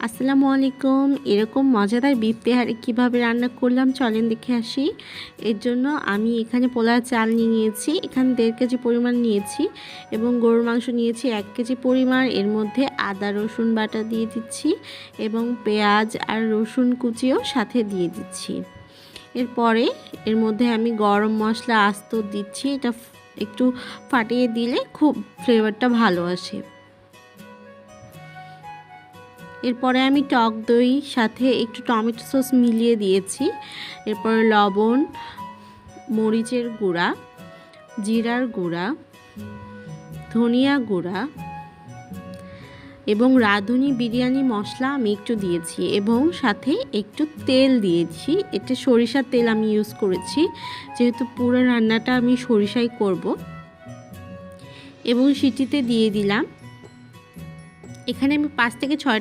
আসসালামু আলাইকুম। এরকম মজাদার বিফ তেহারি কীভাবে রান্না করলাম চলেন দেখে আসি। এর জন্য আমি এখানে পোলাও চাল নিয়েছি, এখানে 1.5 কেজি পরিমাণ নিয়েছি এবং গরুর মাংস নিয়েছি 1 কেজি পরিমাণ। এর মধ্যে আদা রসুন বাটা দিয়ে দিচ্ছি এবং পেঁয়াজ আর রসুন কুচিও সাথে দিয়ে দিচ্ছি। এরপরে এর মধ্যে আমি গরম মশলা আস্ত দিচ্ছি, এটা একটু ফাটিয়ে দিলে খুব ফ্লেভারটা ভালো আসে। এরপরে আমি টক দই সাথে একটু টমেটো সস মিলিয়ে দিয়েছি। এরপরে লবণ, মরিচের গুঁড়া, জিরার গুঁড়া, ধনিয়া গুঁড়া এবং রাঁধুনি বিরিয়ানি মশলা আমি একটু দিয়েছি এবং সাথে একটু তেল দিয়েছি। এটা সরিষার তেল আমি ইউজ করেছি, যেহেতু পুরো রান্নাটা আমি সরিষাই করব। এবং সিটিতে দিয়ে দিলাম। এখানে আমি 5 থেকে 6